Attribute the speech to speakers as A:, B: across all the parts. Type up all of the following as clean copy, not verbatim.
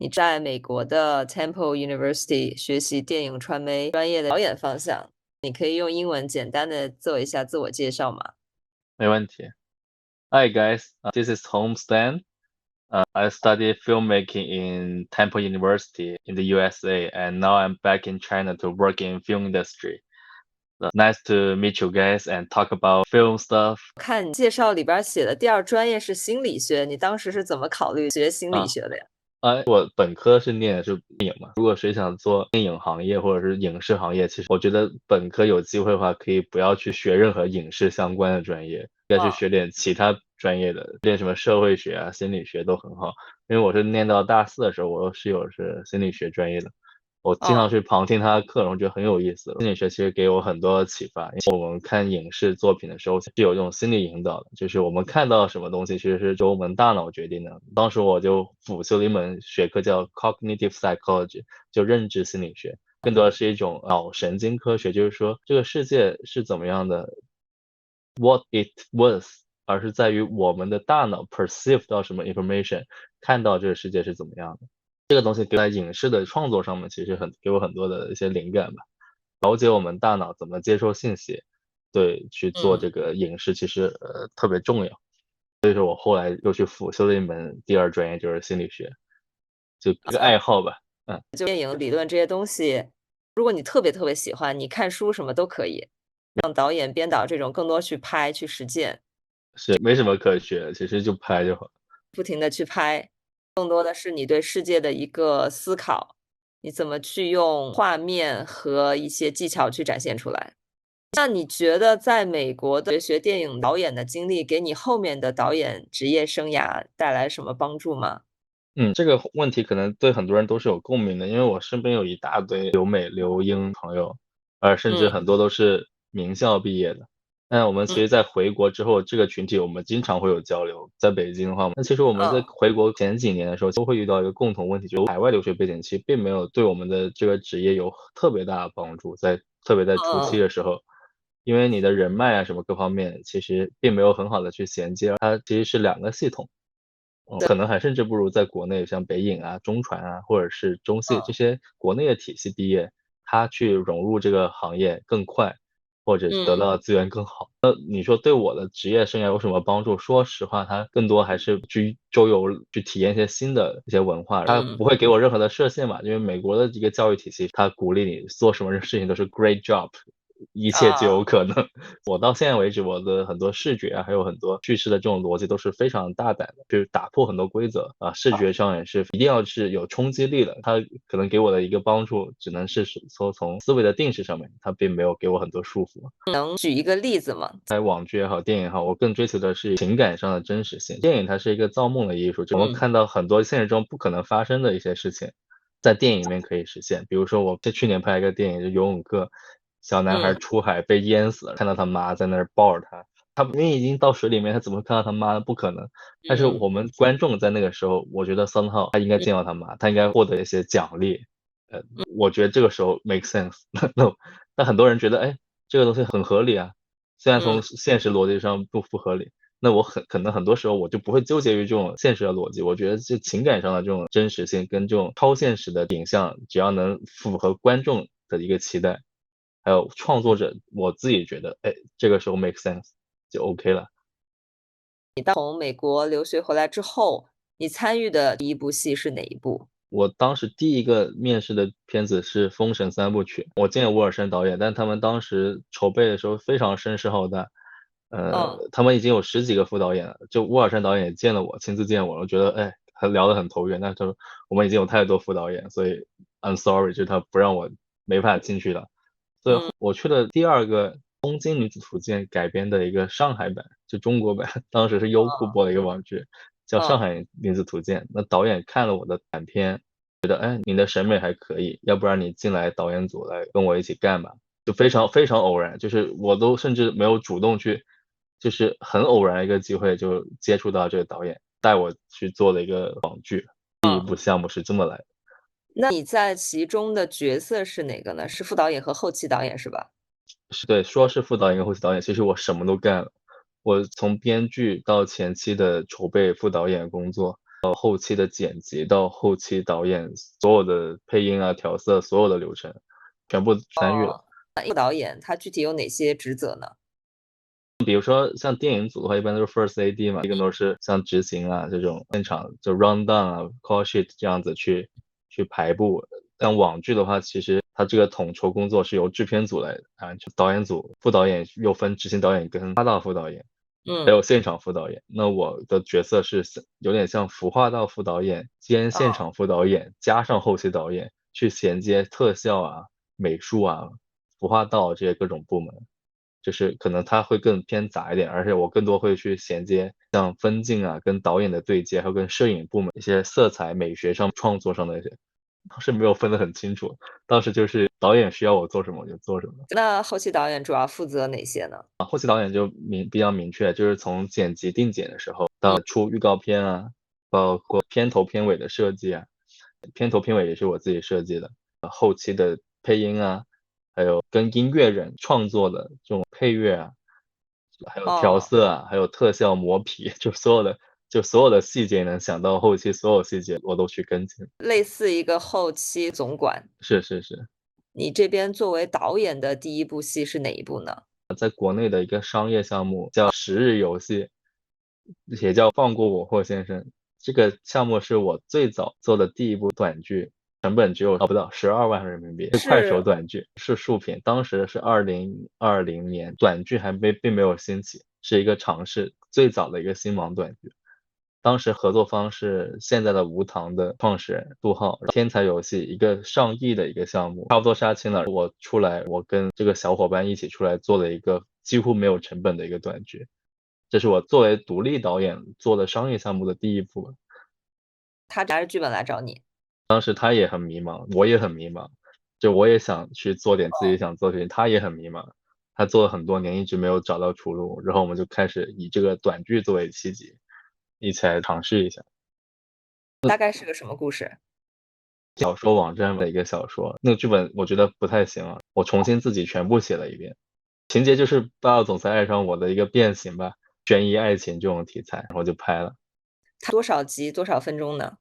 A: 你在美国的 Temple University 学习电影传媒专业的导演方向，你可以用英文简单的做一下自我介绍吗？
B: 没问题。Hi guys, this is Holmes Dan. I studied filmmaking in Temple University in the USA, and now I'm back in China to work in film industry. Nice to meet you guys and talk about film stuff.
A: 看你介绍里边儿写的第二专业是心理学，你当时是怎么考虑学心理
B: 啊，
A: 学的呀？
B: 我本科是念的是电影嘛，如果谁想做电影行业或者是影视行业，其实我觉得本科有机会的话，可以不要去学任何影视相关的专业，应该去
A: 嗯，
B: 学点其他专业的，练什么社会学啊、心理学都很好。因为我是念到大四的时候，我室友是心理学专业的，我经常
A: 嗯，
B: 去旁听他的课，然后觉得很有意思。心理学其实给我很多启发，因为我们看影视作品的时候是有这种心理引导的，就是我们看到什么东西其实是由我们大脑决定的。当时我就辅修了一门学科叫 Cognitive Psychology，就认知心理学，更多的是一种脑神经科学，就是说这个世界是怎么样的，what it was，而是在于我们的大脑 perceive 到什么 information，看到这个世界是怎么样的。这个东西在影视的创作上面其实给我很多的一些灵感吧。了解我们大脑怎么接收信息，对，去做
A: 嗯，
B: 这个影视其实特别重要。所以说我后来又去辅修了一门第二专业，就是心理学，就一个爱好吧。嗯，
A: 就电影理论这些东西，如果你特别喜欢，你看书什么都可以，让导演、编导这种更多去拍、去实践，
B: 是没什么可学，其实就拍就好。
A: 不停的去拍，更多的是你对世界的一个思考，你怎么去用画面和一些技巧去展现出来。那你觉得在美国的学电影导演的经历，给你后面的导演职业生涯带来什么帮助吗？
B: 嗯，这个问题可能对很多人都是有共鸣的，因为我身边有一大堆留美、留英朋友，甚至
A: 嗯，
B: 很多都是名校毕业的。那我们其
A: 嗯，
B: 实在回国之后，这个群体我们经常会有交流。在北京的话，那其实我们在
A: 嗯，
B: 回国前几年的时候，都会遇到一个共同问题，就是海外留学背景其实并没有对我们的这个职业有特别大的帮助，特别在初期
A: 嗯，
B: 的时候，因为你的人脉啊什么各方面，其实并没有很好的去衔接，它其实是两个系统。可能还甚至不如在国内像北影啊、中传啊，或者是中戏这
A: 嗯，
B: 些国内的体系毕业，他去融入这个行业更快，或者得
A: 嗯，
B: 到的资源更好。那你说对我的职业生涯有什么帮助？说实话，它更多还是去周游，去体验一些新的一些文化，它
A: 嗯，
B: 不会给我任何的设限嘛，因为美国的这个教育体系，它鼓励你做什么事情都是 great job，一切皆有
A: 啊，
B: 可能。我到现在为止，我的很多视觉啊，还有很多叙事的这种逻辑都是非常大胆的，就是打破很多规则啊，视觉上也是一定要是有冲击力的。它可能给我的一个帮助，只能是说从思维的定式上面，它并没有给我很多束缚。
A: 能举一个例子吗？
B: 在网剧也好，电影也好，我更追求的是情感上的真实性。电影它是一个造梦的艺术，就我们
A: 嗯，
B: 看到很多现实中不可能发生的一些事情，在电影里面可以实现。比如说我在去年拍一个电影，就游泳课，小男孩
A: 嗯，
B: 出海被淹死了，看到他妈在那儿抱着他，他明明已经到水里面，他怎么会看到他妈呢？不可能。但是
A: 嗯，
B: 我们观众在那个时候，我觉得somehow他应该
A: 嗯，
B: 见到他妈，他应该获得一些奖励。呃，
A: 嗯，
B: 我觉得这个时候 make sense。那很多人觉得，哎，这个东西很合理啊，虽然
A: 嗯，
B: 从现实逻辑上不合理，那我可能很多时候我就不会纠结于这种现实的逻辑，我觉得这情感上的这种真实性跟这种超现实的影像，只要能符合观众的一个期待，还有创作者，我自己觉得，哎，这个时候 make sense 就 OK 了。
A: 从美国留学回来之后，你参与的第一部戏是哪一部？
B: 我当时第一个面试的片子是《封神三部曲》，我见沃尔森导演，但他们当时筹备的时候非常声势浩大，
A: 嗯，
B: 他们已经有十几个副导演了，就沃尔森导演也见了我，亲自见我，我觉得哎，还聊得很投缘，但是他说我们已经有太多副导演，所以 I'm sorry，就是他不让我没办法进去了。所以
A: 嗯，
B: 我去了第二个《东京女子图鉴》改编的一个上海版，就中国版，当时是优酷播的一个网剧，叫《上
A: 嗯，
B: 海女子图鉴》。那导演看了我的短片，觉得哎，你的审美还可以，要不然你进来导演组来跟我一起干吧。就非常偶然，就是我都甚至没有主动去，就是很偶然一个机会就接触到这个导演，带我去做了一个网剧，第一
A: 嗯。
B: 部项目是这么来的。
A: 那你在其中的角色是哪个呢？是副导演和后期导演是吧？
B: 是对，说是副导演跟后期导演，其实我什么都干了。我从编剧到前期的筹备副导演工作，到后期的剪辑，到后期导演所有的配音啊、调色，所有的流程全部参与了。
A: 哦，那副导演他具体有哪些职责呢？
B: 比如说像电影组的话，一般都是 First AD 嘛，一个都是像执行啊这种现场就 run down 啊、call sheet 这样子去排布。像网剧的话，其实它这个统筹工作是由制片组来啊，就导演组、副导演又分执行导演跟发到副导演。还
A: 嗯，
B: 有现场副导演。那我的角色是有点像服化道副导演兼现
A: 哦，
B: 场副导演，加上后期导演，去衔接特效啊、美术啊、服化道这些各种部门。就是可能它会更偏杂一点，而且我更多会去衔接像分镜啊、跟导演的对接，还有跟摄影部门一些色彩美学上、创作上的一些，当时没有分得很清楚，当时就是导演需要我做什么我就做什么。
A: 那后期导演主要负责哪些呢？
B: 后期导演就比较明确，就是从剪辑定剪的时候
A: 嗯，
B: 到出预告片啊，包括片头片尾的设计啊，片头片尾也是我自己设计的，后期的配音啊，还有跟音乐人创作的这种配乐啊，还有调
A: 哦，
B: 色啊，还有特效磨皮，就所有的细节能想到后期所有细节我都去跟进。
A: 类似一个后期总管。
B: 是是是。
A: 你这边作为导演的第一部戏是哪一部呢？
B: 在国内的一个商业项目叫《十日游戏》，也叫《放过我霍先生》。这个项目是我最早做的第一部短剧，成本只有不到12万人民币，是快手
A: 是
B: 短剧，是竖屏。当时是2020年，短剧并没有兴起，是一个尝试，最早的一个新芒短剧。当时合作方是现在的无糖的创始人杜浩，天才游戏一个上亿的一个项目，差不多杀青了。我出来，我跟这个小伙伴一起出来做了一个几乎没有成本的一个短剧，这是我作为独立导演做的商业项目的第一部。
A: 他拿着剧本来找你。
B: 当时他也很迷茫，我也很迷茫，就我也想去做点自己想做的事情，他也很迷茫。他做了很多年，一直没有找到出路，然后我们就开始以这个短剧作为契机，一起来尝试一下。
A: 大概是个什么故事？
B: 小说网站的一个小说，那个剧本我觉得不太行啊，我重新自己全部写了一遍。情节就是霸道总裁爱上我的一个变形吧，悬疑爱情这种题材，然后就拍了。
A: 它多少集，多少分钟呢？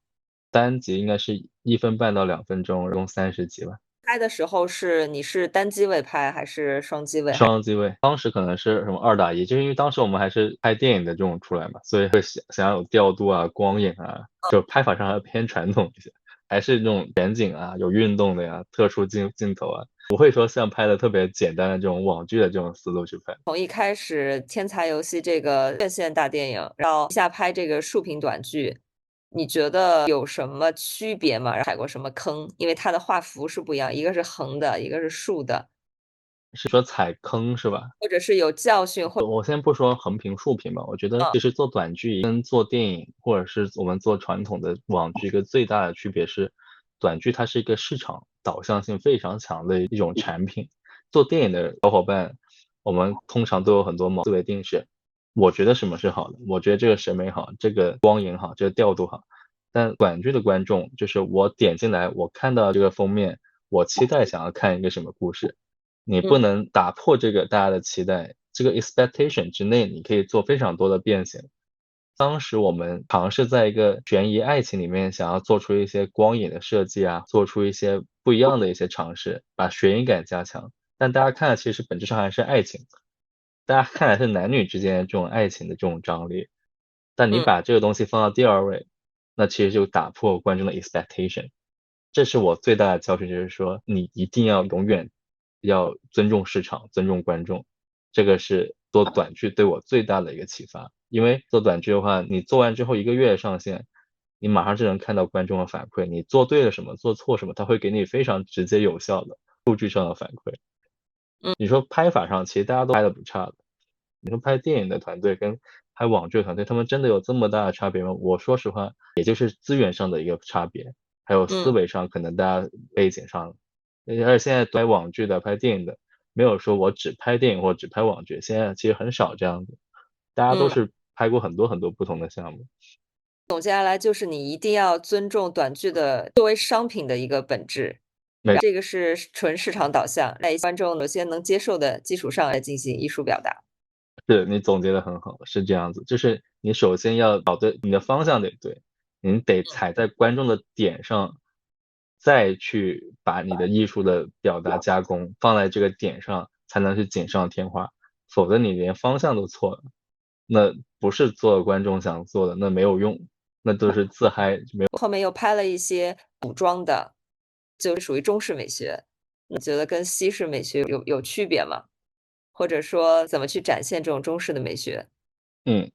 B: 单集应该是1分半到2分钟，一共30集吧。
A: 拍的时候你是单机位拍还是双机位？
B: 双机位，当时可能是什么2打1，就是因为当时我们还是拍电影的这种出来嘛，所以会想要有调度啊、光影啊，就拍法上还偏传统一些，还是那种全景啊、有运动的呀、特殊镜头啊，不会说像拍的特别简单的这种网剧的这种思路去拍。
A: 从一开始《天才游戏》这个院线大电影，到一下拍这个竖屏短剧，你觉得有什么区别吗？踩过什么坑？因为它的画幅是不一样，一个是横的，一个是竖的，
B: 是说踩坑是吧？
A: 或者是有教训，或
B: 我先不说横屏竖屏吧，我觉得
A: 嗯
B: 其实做短剧跟做电影，或者是我们做传统的网剧，一个最大的区别是，短剧它是一个市场导向性非常强的一种产品。做电影的小伙伴，我们通常都有很多思维定式，我觉得什么是好的，我觉得这个审美好，这个光影好，这个调度好。但短剧的观众就是我点进来，我看到这个封面，我期待想要看一个什么故事。你不
A: 嗯
B: 能打破这个大家的期待，这个 expectation 之内，你可以做非常多的变形。当时我们尝试在一个悬疑爱情里面，想要做出一些光影的设计啊，做出一些不一样的一些尝试，把悬疑感加强。但大家看的其实本质上还是爱情，大家看的是男女之间这种爱情的这种张力。但你
A: 嗯
B: 把这个东西放到第二位，那其实就打破观众的 expectation。这是我最大的教训，就是说你一定要永远要尊重市场，尊重观众。这个是做短剧对我最大的一个启发。因为做短剧的话，你做完之后1个月上线，你马上就能看到观众的反馈，你做对了什么，做错什么，他会给你非常直接有效的数据上的反馈。
A: 嗯
B: 你说拍法上，其实大家都拍的不差的。你说拍电影的团队跟拍网剧的团队，他们真的有这么大的差别吗？我说实话，也就是资源上的一个差别，还有思
A: 嗯
B: 维上，可能大家背景上，而且现在拍网剧的、拍电影的，没有说我只拍电影或只拍网剧，现在其实很少这样子，大家都
A: 嗯。
B: 是拍过很多很多不同的项目。
A: 总结下来就是你一定要尊重短剧的作为商品的一个本质，
B: 没
A: 这个是纯市场导向，在观众有些能接受的基础上来进行艺术表达。
B: 是，你总结的很好，是这样子，就是你首先要找对你的方向得对，您得踩在观众的点上，再去把你的艺术的表达加工放在这个点上，才能是锦上添花，否则你连方向都错了，那不是做观众想做的，那没有用，那都是自嗨，没有。
A: 后面又拍了一些古装的，就是属于中式美学，你觉得跟西式美学有区别吗？或者说怎么去展现这种中式的美学？
B: 嗯。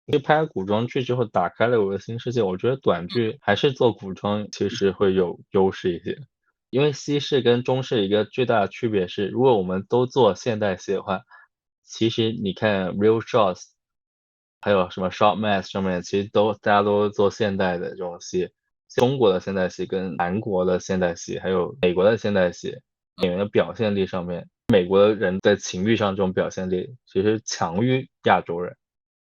B: 因为拍古装剧之后打开了我的新世界，我觉得短剧还是做古装其实会有优势一些。因为西式跟中式一个最大的区别是，如果我们都做现代戏的话，其实你看 real shots，还有什么 shot mask 上面，其实大家都做现代的这种戏。中国的现代戏跟韩国的现代戏，还有美国的现代戏，演员的表现力上面，美国人在情欲上这种表现力其实强于亚洲人。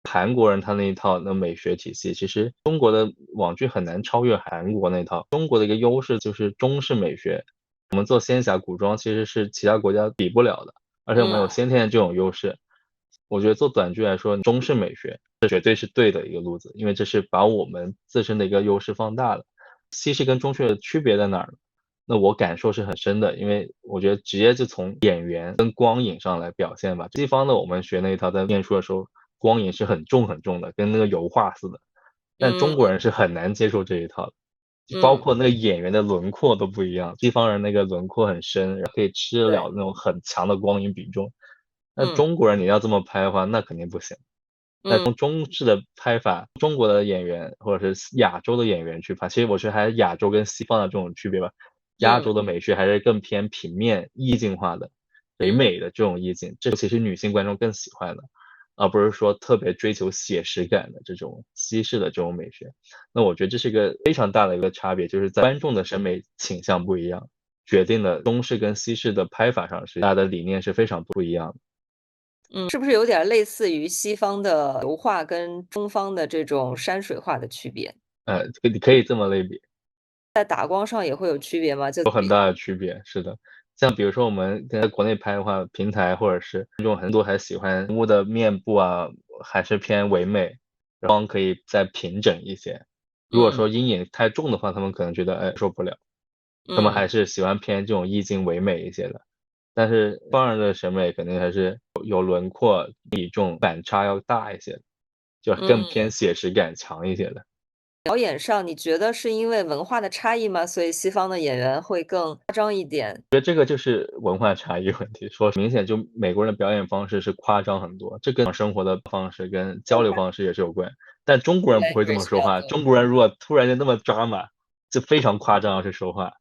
B: 韩国人他那一套那美学体系，其实中国的网剧很难超越韩国那套。中国的一个优势就是中式美学，我们做仙侠古装其实是其他国家比不了的，而且我们有先天的这种优势。我觉得做短剧来说，中式美学这绝对是对的一个路子，因为这是把我们自身的一个优势放大了。西式跟中式的区别在哪儿呢？那我感受是很深的，因为我觉得直接就从演员跟光影上来表现吧。西方的我们学那一套，在念书的时候，光影是很重很重的，跟那个油画似的。但中国
A: 嗯
B: 人是很难接受这一套的，包
A: 嗯，
B: 括那个演员的轮廓都不一样。西方人那个轮廓很深，然后可以吃得了
A: 对，
B: 那种很强的光影比重。那
A: 嗯
B: 中国人你要这么拍的话，那肯定不行。
A: 嗯
B: 中式的拍法，中国的演员或者是亚洲的演员去拍，其实我觉得还是亚洲跟西方的这种区别吧。亚
A: 嗯
B: 洲的美学还是更偏平面、意境化的、唯
A: 嗯
B: 美的这种意境，这其实女性观众更喜欢的，而不是说特别追求写实感的这种西式的这种美学。那我觉得这是一个非常大的一个差别，就是在观众的审美倾向不一样，决定了中式跟西式的拍法上是大家的理念是非常不一样的。
A: 嗯，是不是有点儿类似于西方的油画跟中方的这种山水画的区别？
B: 你可以这么类比。
A: 在打光上也会有区别吗？就
B: 有很大的区别，是的。像比如说我们在国内拍的话，平台或者是观众很多还喜欢人物的面部啊，还是偏唯美，光可以再平整一些。如果
A: 嗯
B: 说阴影太重的话，他们可能觉得，哎，受不了，他们还
A: 嗯
B: 是喜欢偏这种意境唯美一些的。但是方人的审美肯定还是有轮廓、比重反差要大一些的，就更
A: 嗯。
B: 偏写实感强一些的。
A: 表演上，你觉得是因为文化的差异吗？所以西方的演员会更夸张一点？
B: 觉得这个就是文化差异问题，说明显就美国人的表演方式是夸张很多，这跟生活的方式跟交流方式也是有关。但中国人不会这么说话，中国人如果突然间那么抓马，就非常夸张去说话。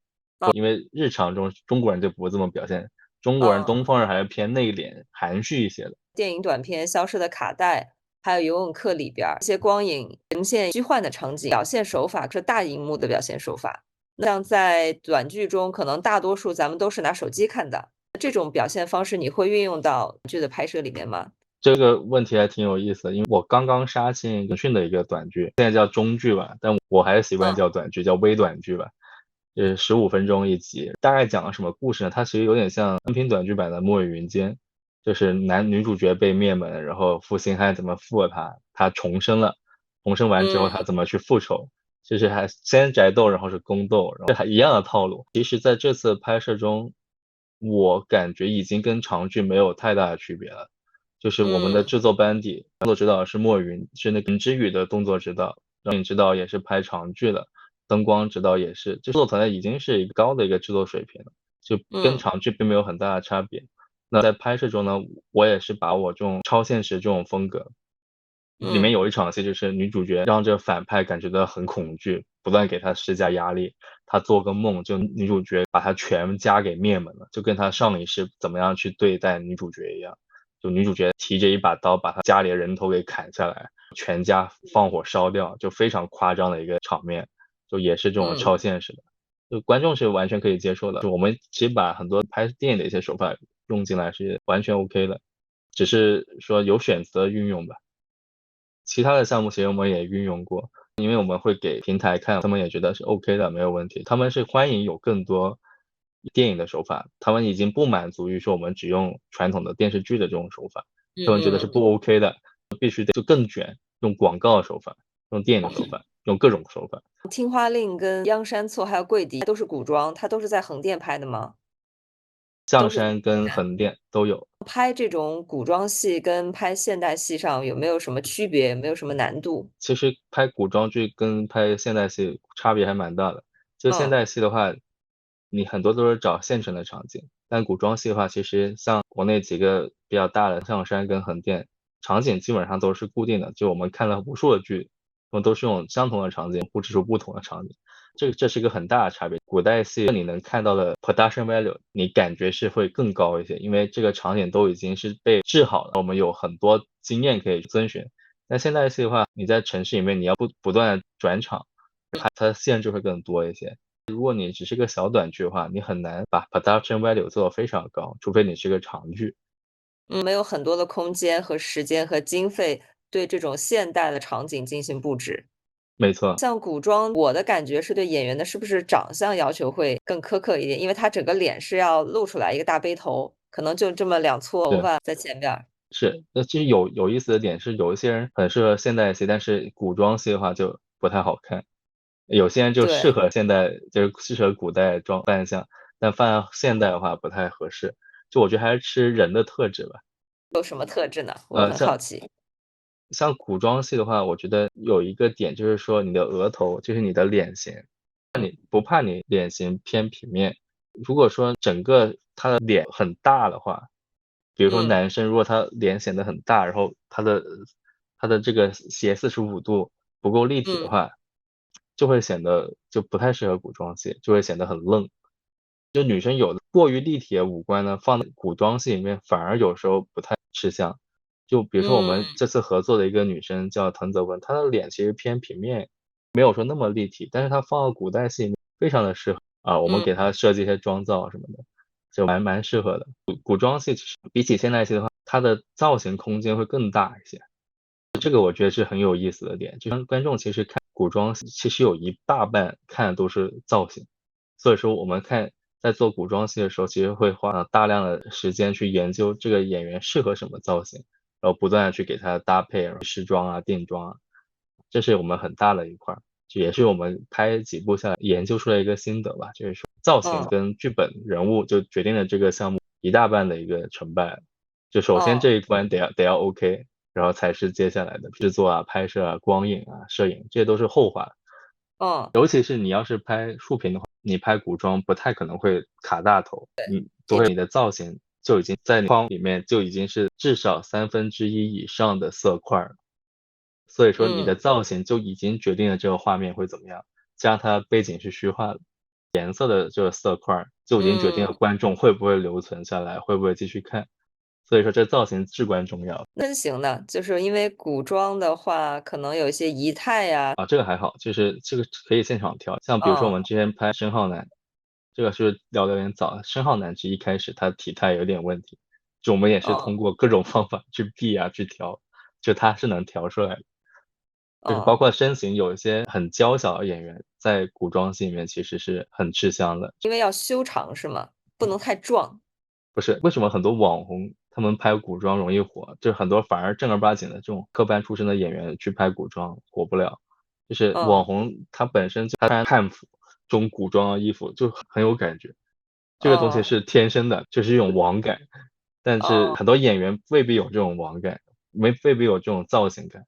B: 因为日常中中国人就不这么表现，中国人、
A: 嗯，
B: 东方人还是偏内敛、含蓄一些的。
A: 电影短片《消失的卡带》，还有《游泳课》里边儿，一些光影呈现虚幻的场景，表现手法是大荧幕的表现手法。那像在短剧中，可能大多数咱们都是拿手机看的，这种表现方式你会运用到剧的拍摄里面吗？
B: 这个问题还挺有意思的，因为我刚刚杀进腾讯的一个短剧，现在叫中剧吧，但我还是习惯
A: 嗯
B: 叫短剧，叫微短剧吧。15分钟一集，大概讲了什么故事呢？它其实有点像单篇短剧版的《末日云间》，就是男女主角被灭门，然后负心汉怎么复了他，他重生了，重生完之后他
A: 嗯
B: 怎么去复仇，就是还先宅斗，然后是宫斗，然后这还一样的套路。其实在这次拍摄中，我感觉已经跟长剧没有太大的区别了。就是我们的
A: 嗯
B: 制作班底，动作指导是莫云，是那个林之宇的动作指导，摄影指导也是拍长剧的，灯光指导也是，制作团队已经是一个高的一个制作水平了，就跟
A: 嗯
B: 长剧并没有很大的差别。那在拍摄中呢，我也是把我这种超现实这种风格，里面
A: 嗯
B: 有一场戏就是女主角让这个反派感觉到很恐惧，不断给他施加压力。她做个梦，就女主角把她全家给灭门了，就跟她上一世怎么样去对待女主角一样。就女主角提着一把刀，把她家里的人头给砍下来，全家放火烧掉，就非常夸张的一个场面，就也是这种
A: 嗯
B: 超现实的，就观众是完全可以接受的。就我们其实把很多拍电影的一些手法用进来是完全 OK 的，只是说有选择运用吧。其他的项目其实我们也运用过，因为我们会给平台看，他们也觉得是 OK 的，没有问题。他们是欢迎有更多电影的手法，他们已经不满足于说我们只用传统的电视剧的这种手法，他们觉得是
A: 嗯
B: 不 OK 的，必须得就更卷，用广告的手法，用电影的手法。用各种手法。
A: 听花令跟央山错还有跪敌都是古装，它都是在横店拍的吗？
B: 象山跟横店都有。
A: 拍这种古装戏跟拍现代戏上有没有什么区别？有没有什么难度？
B: 其实拍古装剧跟拍现代戏差别还蛮大的。就现
A: 嗯，
B: 代戏的话，你很多都是找现成的场景，但古装戏的话，其实像国内几个比较大的象山跟横店，场景基本上都是固定的，就我们看了无数的剧，我们都是用相同的场景布置出不同的场景，这是一个很大的差别。古代戏你能看到的 production value，你感觉是会更高一些，因为这个场景都已经是被制好了，我们有很多经验可以遵循。那现代戏的话，你在城市里面你要不断地转场，它的限制会更多一些。如果你只是个小短剧的话，你很难把 production value 做到非常高，除非你是个长剧。
A: 没有很多的空间和时间和经费对这种现代的场景进行布置。
B: 没错。
A: 像古装，我的感觉是对演员的是不是长相要求会更苛刻一点，因为他整个脸是要露出来一个大背头，可能就这么两撮头
B: 是。
A: 发在前边儿。
B: 是，那其实有意思的点是，有一些人很适合现代戏，但是古装戏的话就不太好看。有些人就适
A: 对，
B: 合现代，就是适合古代扮相，但放现代的话不太合适。就我觉得还是吃人的特质吧。
A: 有什么特质呢？我很好
B: 像
A: 奇。
B: 像古装戏的话，我觉得有一个点就是说你的额头，就是你的脸型，
A: 嗯
B: 不怕你脸型偏平面。如果说整个他的脸很大的话，比如说
A: 嗯
B: 男生如果他脸显得很大，然后他的这个斜45度不够立体的
A: 嗯
B: 话，就会显得就不太适合古装戏，就会显得很愣。就女生有的过于立体的五官呢，放在古装戏里面反而有时候不太吃香。就比如说我们
A: 嗯
B: 这次合作的一个女生叫滕泽文，她的脸其实偏平面，没有说那么立体，但是她放到古代戏里面非常的适合啊，我们
A: 嗯
B: 给她设计一些妆造什么的，就蛮适合的。古装戏其实比起现代戏的话，它的造型空间会更大一些。这个我觉得是很有意思的点，就像观众其实看古装戏，其实有一大半看的都是造型。所以说我们在做古装戏的时候，其实会花大量的时间去研究这个演员适合什么造型，然后不断的去给他搭配试妆啊、定妆啊，这是我们很大的一块儿，这也是我们拍几部下来研究出来一个心得吧，就是说造型
A: 嗯
B: 跟剧本人物就决定了这个项目一大半的一个成败。就首先这
A: 嗯
B: 一关得要 OK，然后才是接下来的制作啊、拍摄啊、光影啊、摄影，这些都是后话。
A: 嗯，
B: 尤其是你要是拍竖屏的话，你拍古装不太可能会卡大头，不会你的造型就已经在你框里面就已经是至少1/3以上的色块了。所以说你的
A: 嗯
B: 造型就已经决定了这个画面会怎么样，加上它背景是虚化的，颜色的这个色块就已经决定了
A: 嗯。
B: 观众会不会留存下来，会不会继续看。所以说这造型至关重要。
A: 真行的，就是因为古装的话，可能有一些仪态呀。
B: 啊，这个还好，就是这个可以现场调。像比如说我
A: 嗯，
B: 们之前拍申浩南，这个是聊得有点早了。申浩南其实一开始他体态有点问题，就我们也是通
A: 嗯，
B: 过各种方法去避啊，去调，就他是能调出来的。就是包
A: 嗯，
B: 括身形，有一些很娇小的演员，在古装戏里面其实是很吃香的。
A: 因为要修长是吗？不能太壮。
B: 不是，为什么很多网红他们拍古装容易火，就很多反而正儿八经的这种科班出身的演员去拍古装火不了。就是网
A: 嗯，
B: 红他本身就他穿汉服这种古装的衣服就很有感觉，这个东西
A: 嗯，
B: 是天生的，就是一种网感。但是
A: 哦，
B: 很多演员未必有这种网感，未必有这种造型感，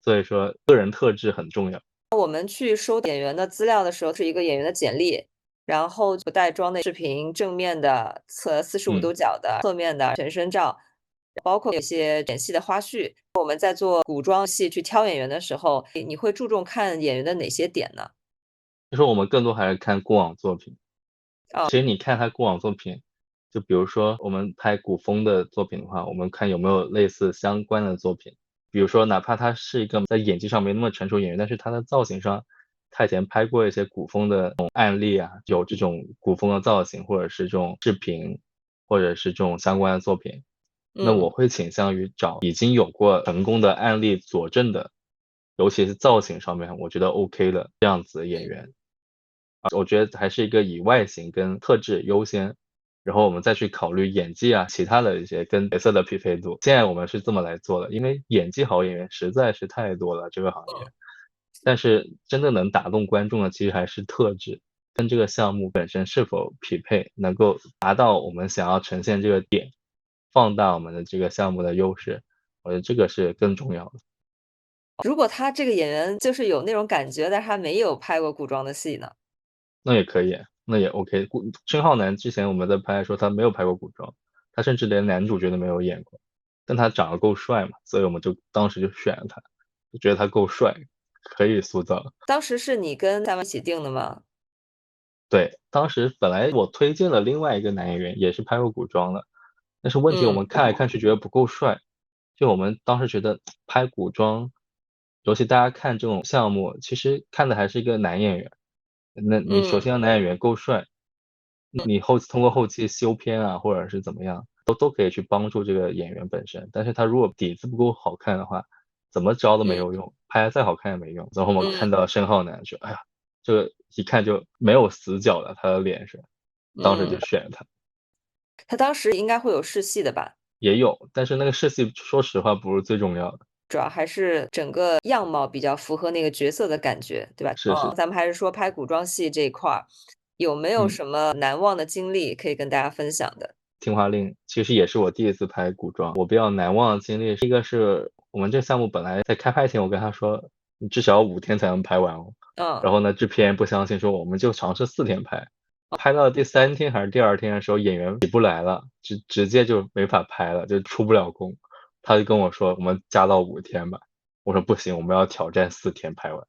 B: 所以说个人特质很重要。
A: 我们去收演员的资料的时候，是一个演员的简历，然后不带妆的视频，正面的侧45度
B: 嗯。
A: 角的，侧面的全身照，包括有些演戏的花絮。我们在做古装戏去挑演员的时候，你会注重看演员的哪些点呢？
B: 就说我们更多还是看过往作品。
A: 哦，
B: 其实你看他过往作品，就比如说我们拍古风的作品的话，我们看有没有类似相关的作品。比如说哪怕他是一个在演技上没那么成熟演员，但是他的造型上，他以前拍过一些古风的这种案例啊，有这种古风的造型，或者是这种视频，或者是这种相关的作品，那我
A: 嗯，
B: 会倾向于找已经有过成功的案例佐证的，尤其是造型上面我觉得 OK 的这样子的演员。我觉得还是一个以外形跟特质优先，然后我们再去考虑演技啊，其他的一些跟角色的匹配度。现在我们是这么来做的，因为演技好演员实在是太多了，这个行业。但是真的能打动观众的其实还是特质，跟这个项目本身是否匹配，能够达到我们想要呈现这个点，放大我们的这个项目的优势，我觉得这个是更重要的。
A: 如果他这个演员就是有那种感觉，但是他没有拍过古装的戏呢？
B: 那也可以，那也 OK。申浩南之前我们在拍的时候，他没有拍过古装，他甚至连男主角都没有演过，但他长得够帅嘛，所以我们就当时就选了他，就觉得他够帅，可以塑造。
A: 当时是你跟他们一起定的吗？
B: 对，当时本来我推荐了另外一个男演员，也是拍过古装的，但是问题我
A: 嗯，
B: 们看来看去觉得不够帅，就我们当时觉得拍古装，尤其大家看这种项目，其实看的还是一个男演员。那你首
A: 嗯，
B: 先要男演员够帅，你通过后期修片啊，或者是怎么样，都可以去帮助这个演员本身。但是他如果底子不够好看的话，怎么着都没
A: 嗯，
B: 有用，拍得再好看也没用。然后我们
A: 嗯，
B: 看到申浩南说，哎呀，这个一看就没有死角的，他的脸是，当时就
A: 嗯。
B: 选了他。
A: 他当时应该会有试戏的吧？
B: 也有，但是那个试戏说实话不是最重要的。
A: 主要还是整个样貌比较符合那个角色的感觉，对吧？
B: 是是，
A: 咱们还是说拍古装戏这一块儿，有没有
B: 嗯。
A: 什么难忘的经历可以跟大家分享的？
B: 听话令其实也是我第一次拍古装，我比较难忘的经历，一个是我们这项目本来在开拍前，我跟他说，你至少要5天才能拍完哦。
A: 嗯，
B: 然后呢，制片人不相信，说我们就尝试4天拍。拍到第3天还是第2天的时候，演员起不来了，直接就没法拍了，就出不了工。他就跟我说，我们加到5天吧。我说不行，我们要挑战4天拍完。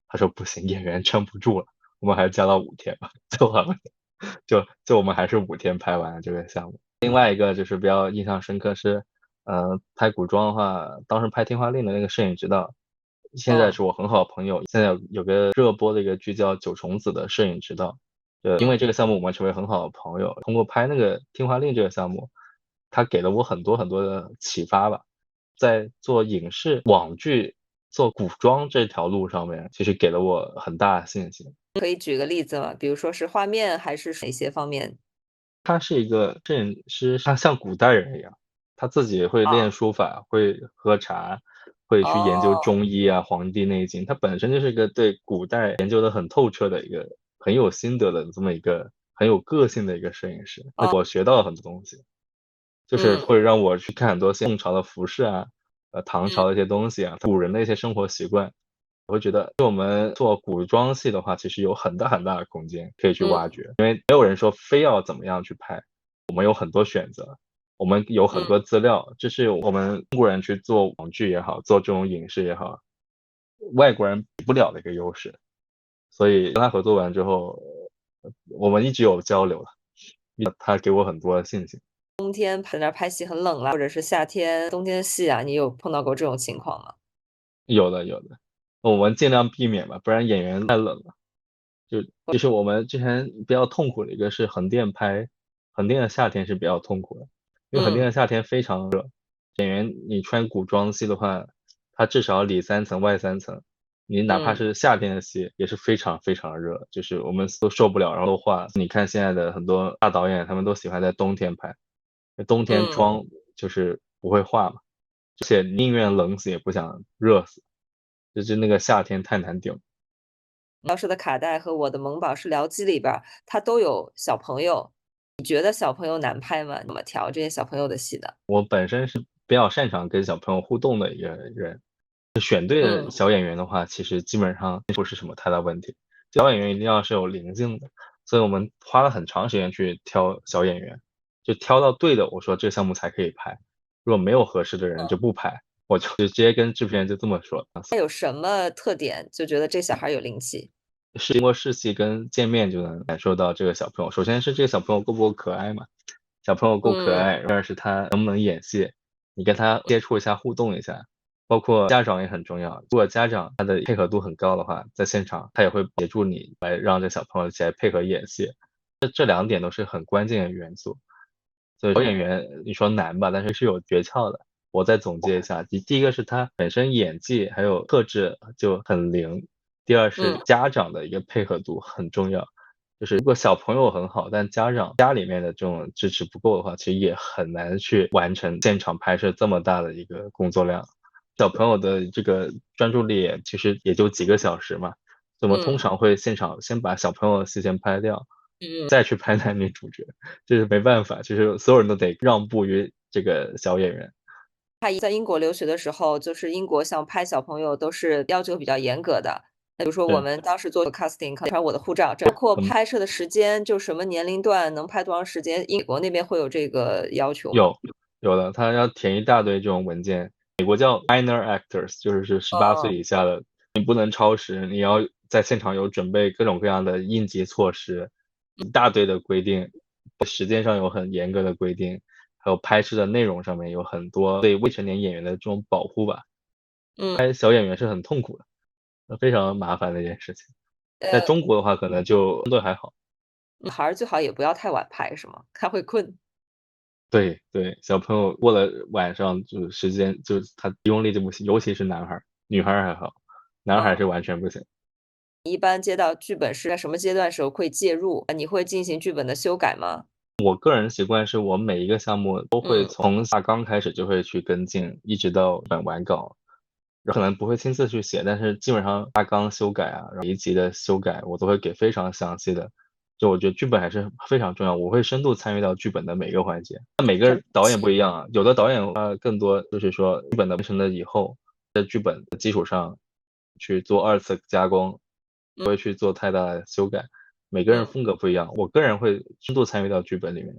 B: 他说不行，演员撑不住了，我们还是加到5天吧。最后我们还是5天拍完了这个项目。另外一个就是比较印象深刻是，拍古装的话，当时拍《天花令》的那个摄影指导，现在
A: 嗯，
B: 是我很好的朋友，现在有个热播的一个剧叫《九重子》的摄影指导。因为
A: 嗯，
B: 这个项目我们成为很好的朋友，通过拍那个《天花令》这个项目，他给了我很多很多的启发吧。在做影视、网剧、做古装这条路上面，其实给了我很大的信心。
A: 可以举个例子吗？比如说是画面还是哪些方面？
B: 他是一个摄影师，他像古代人一样，他自己会
A: 啊，
B: 练书法，会喝茶，会去研究
A: 哦，
B: 中医啊、黄帝内经。他本身就是一个对古代研究的很透彻的一个很有心得的这么一个很有个性的一个摄影师。那
A: 哦，
B: 我学到了很多东西，就是
A: 嗯，
B: 会让我去看很多宋朝的服饰啊，唐
A: 嗯，
B: 朝的一些东西啊，古人的一些生活习惯。我会觉得，就我们做古装戏的话，其实有很大很大的空间可以去挖
A: 嗯，
B: 掘，因为没有人说非要怎么样去拍，我们有很多选择，我们有很
A: 嗯，
B: 多资料，这是我们中国人去做网剧也好，做这种影视也好，外国人比不了的一个优势。所以跟他合作完之后，我们一直有交流的，他给我很多的信心。
A: 冬天在那儿拍戏很冷啦，或者是夏天、冬天戏啊，你有碰到过这种情况吗？
B: 有的有的，我们尽量避免吧，不然演员太冷了。就是我们之前比较痛苦的一个是横店拍，横店的夏天是比较痛苦的，因为横店
A: 嗯，
B: 的夏天非常热，演员你穿古装戏的话，他至少里3层外3层，你哪怕
A: 嗯，
B: 是夏天的戏也是非常非常热，就是我们都受不了，然后都化。你看现在的很多大导演，他们都喜欢在冬天拍，冬天
A: 嗯。
B: 妆就是不会化嘛，而且宁愿冷死也不想热死，就是那个夏天太难顶。
A: 当时的卡带和我的萌宝是聊机里边儿，它都有小朋友，你觉得小朋友难拍吗？怎么调这些小朋友的戏的？
B: 我本身是比较擅长跟小朋友互动的一个人，选对的
A: 嗯，
B: 小演员的话，其实基本上不是什么太大问题。小演员一定要是有灵性的，所以我们花了很长时间去挑小演员，就挑到对的，我说这个项目才可以拍，如果没有合适的人就不拍，我就直接跟制片人就这么说。
A: 它有什么特点，就觉得这小孩儿有灵气？
B: 是经过试戏跟见面就能感受到这个小朋友，首先是这个小朋友够不够可爱嘛，小朋友够可
A: 嗯，
B: 爱，二是他能不能演戏，你跟他接触一下、互动一下，包括家长也很重要。如果家长他的配合度很高的话，在现场他也会协助你来让这小朋友一起来配合演戏，这2点都是很关键的元素。所以小演
A: 嗯，
B: 员你说难吧，但是是有诀窍的。我再总结一下，第一个是他本身演技还有特质就很灵，第二是
A: 嗯，
B: 家长的一个配合度很重要。就是如果小朋友很好，但家里面的这种支持不够的话，其实也很难去完成现场拍摄这么大的一个工作量。小朋友的这个专注力其实也就几个小时嘛，我们通
A: 嗯
B: 常会现场先把小朋友的戏先拍掉，
A: 嗯，
B: 再去拍男女主角，这是没办法，就是所有人都得让步于这个小演员。
A: 在英国留学的时候，就是英国像拍小朋友都是要求比较严格的。那比如说我
B: 对，
A: 们当时做 casting，可能传我的护照，包括
B: 嗯，
A: 拍摄的时间，就什么年龄段能拍多长时间，英国那边会有这个要求吗？
B: 有的，他要填一大堆这种文件，美国叫 minor actors，就是18岁
A: 哦，
B: 以下的，你不能超时，你要在现场有准备各种各样的应急措施，一大堆的规定，时间上有很严格的规定，还有拍摄的内容上面有很多对未成年演员的这种保护吧。
A: 嗯，
B: 拍小演员是很痛苦的，非常麻烦的一件事情。在
A: 呃，
B: 中国的话可能就相对还好。
A: 孩儿最好也不要太晚拍是吗？他会困。
B: 对对，小朋友过了晚上就时间就是他用力就不行，尤其是男孩儿，女孩儿还好，男孩儿是
A: 嗯，
B: 完全不行。
A: 一般接到剧本是在什么阶段时候会介入？你会进行剧本的修改吗？
B: 我个人习惯是我每一个项目都会
A: 嗯，
B: 从大纲开始就会去跟进，一直到本完稿。可能不会亲自去写，但是基本上大纲修改啊，然后一集的修改，我都会给非常详细的。就我觉得剧本还是非常重要，我会深度参与到剧本的每个环节。那每
A: 什么
B: 个导演不
A: 期？
B: 一样啊，有的导演他更多就是说剧本的完成了以后，在剧本的基础上去做2次加工，不
A: 嗯
B: 会去做太大的修改。每个人
A: 嗯。
B: 风格不一样，我个人会深度参与到剧本里面。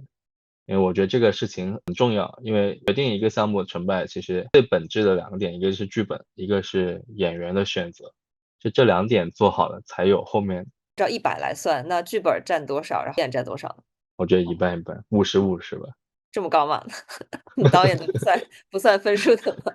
B: 因为我觉得这个事情很重要，因为决定一个项目成败，其实最本质的2个点，一个是剧本，一个是演员的选择，就这2点做好了，才有后面
A: 照100来算，那剧本儿占多少，然后导演占多少呢？
B: 我觉得一半一半50-50吧。
A: 这么高吗？你导演都不算分数的吗？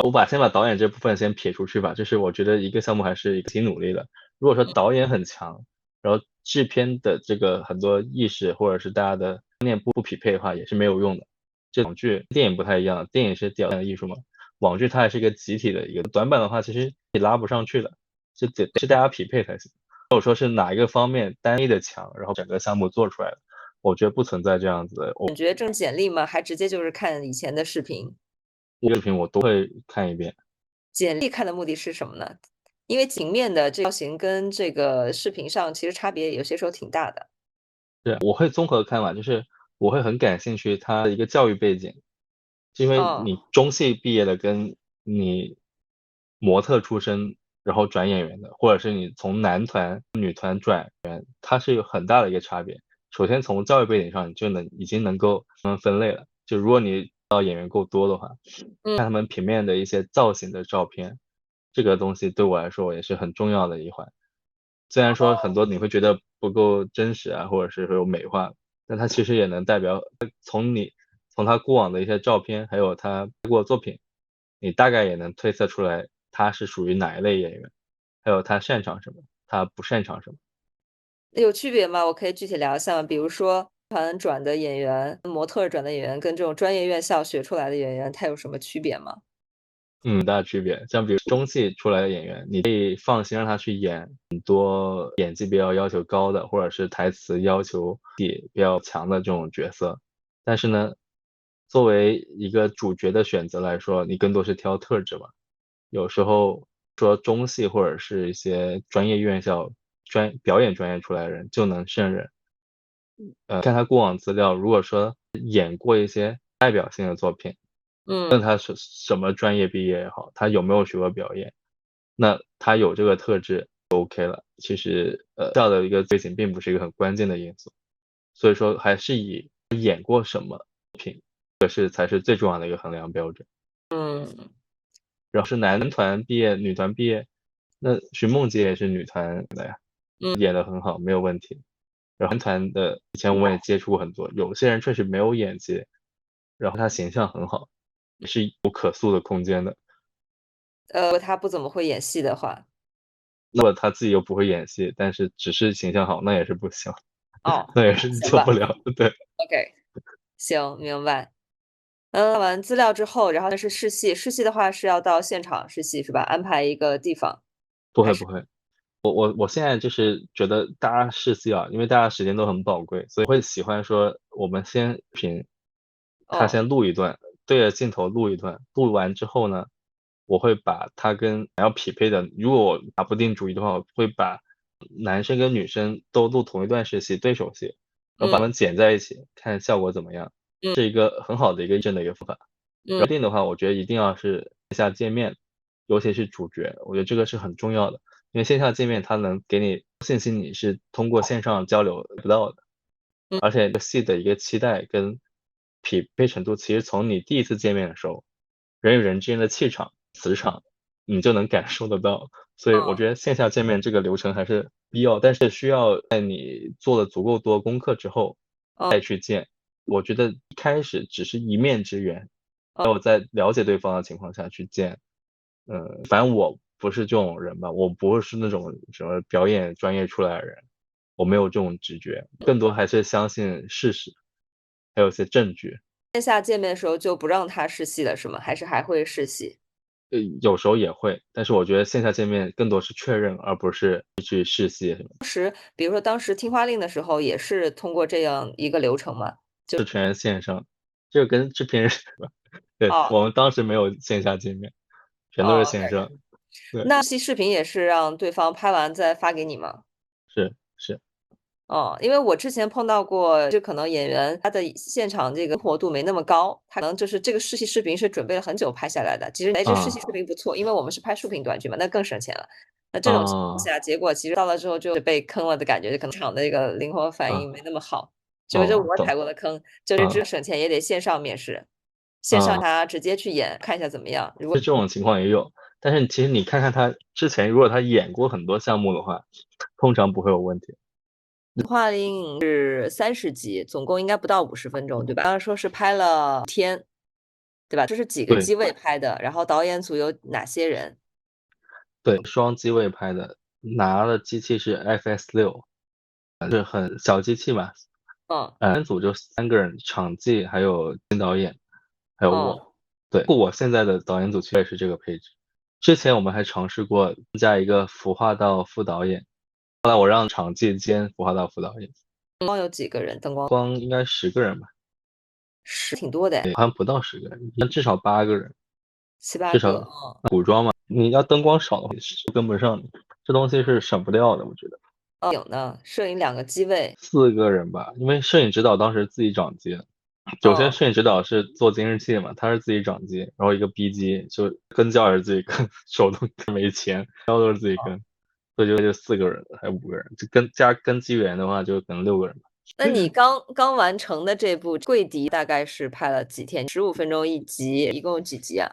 B: 我先把导演这部分先撇出去吧，就是我觉得一个项目还是一个挺努力的。如果说导演很强，然后制片的这个很多意识或者是大家的观念不匹配的话，也是没有用的。这网剧、电影不太一样，电影是表现的艺术嘛，网剧它还是一个集体的一个短板的话，其实你拉不上去的，是大家匹配才行。如果说是哪一个方面单一的强，然后整个项目做出来了，我觉得不存在这样子的。
A: 感觉挣简历吗？还直接就是看以前的视频？
B: 一个视频我都会看一遍。
A: 简历看的目的是什么呢？因为平面的这造型跟这个视频上其实差别有些时候挺大的。
B: 对，我会综合看完，就是我会很感兴趣他的一个教育背景，是因为
A: 哦，
B: 你中戏毕业的跟你模特出身，然后转演员的，或者是你从男团、女团转员，它是有很大的一个差别。首先从教育背景上，你就已经能够分类了。就如果你知道演员够多的话，
A: 嗯，
B: 看他们平面的一些造型的照片，这个东西对我来说也是很重要的一环。虽然说很多你会觉得不够真实啊，或者是有美化，但它其实也能代表从他过往的一些照片，还有他拍过的作品，你大概也能推测出来他是属于哪一类演员，还有他擅长什么，他不擅长什么。
A: 有区别吗？我可以具体聊一下吗？比如说团转的演员、模特儿转的演员，跟这种专业院校学出来的演员，他有什么区别吗？
B: 嗯，大区别。像比如中戏出来的演员，你可以放心让他去演很多演技比较要求高的，或者是台词要求比较强的这种角色。但是呢，作为一个主角的选择来说，你更多是挑特质嘛。有时候说中戏或者是一些专业院校表演专业出来的人就能胜任。看他过往资料，如果说演过一些代表性的作品。
A: 嗯。
B: 论他是什么专业毕业也好，他有没有学过表演，那他有这个特质就 OK 了。其实，这样的一个背景并不是一个很关键的因素，所以说还是以演过什么作品，才是最重要的一个衡量标准。
A: 嗯。
B: 然后是男团毕业、女团毕业，那徐梦洁也是女团的呀，
A: 嗯。
B: 演得很好，没有问题。然后男团的以前我们也接触过很多，有些人确实没有演技，然后他形象很好，也是有可塑的空间的。
A: 如果他不怎么会演戏的话。
B: 如果他自己又不会演戏，但是只是形象好，那也是不行，
A: 哦，
B: 那也是
A: 行吧
B: 做不了，对。
A: ，OK，行，明白。看完资料之后，然后是试戏，试戏的话是要到现场试戏是吧？安排一个地方。
B: 不会不会，我现在就是觉得大家试戏啊，因为大家时间都很宝贵，所以会喜欢说我们先他
A: 哦，
B: 先录一段，对着镜头录一段，录完之后呢，我会把它跟要匹配的，如果我打不定主意的话，我会把男生跟女生都录同一段实习对手戏，然后把它
A: 嗯
B: 们剪在一起，看效果怎么样，
A: 嗯
B: 是一个很好的一个验证的一个方法。
A: 嗯，
B: 决定的话，我觉得一定要是线下见面，尤其是主角，我觉得这个是很重要的。因为线下见面，它能给你信息，你是通过线上交流得不到的。
A: 嗯
B: 而且这个戏的一个期待跟匹配程度，其实从你第一次见面的时候，人与人之间的气场、磁场，你就能感受得到。所以我觉得线下见面这个流程还是必要，但是需要在你做了足够多功课之后再去见。我觉得一开始只是一面之缘，没有在了解对方的情况下去见。反正我不是这种人吧，我不是那种什么表演专业出来的人，我没有这种直觉，更多还是相信事实，还有一些证据。
A: 线下见面的时候就不让他试戏了是吗？还是还会试戏？
B: 有时候也会，但是我觉得线下见面更多是确认，而不是去试戏什么的。
A: 比如说当时听话令的时候也是通过这样一个流程吗？
B: 是全线上，这个跟制片人对，
A: 哦，
B: 我们当时没有线下见面，全都是
A: 哦，OK。
B: 线上。对，
A: 那视频也是让对方拍完再发给你吗？
B: 是，
A: 哦，因为我之前碰到过，就可能演员他的现场这个灵活度没那么高，他可能就是这个试戏视频是准备了很久拍下来的。其实，哎，这试戏视
B: 啊，
A: 频不错，因为我们是拍竖屏短剧嘛，那更省钱了。那这种情况
B: 啊，
A: 下，结果其实到了之后就是被坑了的感觉，就可能场的这个灵活反应
B: 啊，
A: 没那么好。这个就是
B: 哦，
A: 我踩
B: 懂，
A: 过的坑，就是
B: 啊，
A: 只省钱也得线上面试，线上
B: 啊。
A: 他直接去演，看一下怎么样。如果
B: 这种情况也有，但是其实你看看他之前，如果他演过很多项目的话，通常不会有问题。
A: 话令是30集，总共应该不到50分钟，对吧？刚刚说是拍了天，对吧？这是几个
B: 对
A: 机位拍的，然后导演组有哪些人？
B: 对，双机位拍的，拿的机器是 FS6，是很小机器嘛，
A: 嗯，
B: 分组就3个人，场记还有新导演，还有
A: 嗯，
B: 我。对，我现在的导演组其实也是这个配置。之前我们还尝试过加一个服化道副导演，后来我让场记兼服化道副导演，
A: 灯光有几个人？灯光
B: 光应该10个人吧，
A: 挺多的哎，
B: 好像不到10个人，至少8个人。
A: 7、8个，
B: 至少你要灯光少的话是跟不上的，这东西是省不掉的，我觉得。
A: 摄影呢？摄影2个机位，4
B: 个人吧，因为摄影指导当时自己掌机的，首先
A: 嗯，
B: 摄影指导是做监视器的嘛，他是自己掌机，然后一个 B 机就跟焦也是自己跟，手动没钱，焦都是自己跟，所以就4个人还5个人，就加跟机员的话就可能6个人吧。
A: 那你刚完成的这部《跪敌》大概是拍了几天？15分钟一集，一共有几集啊？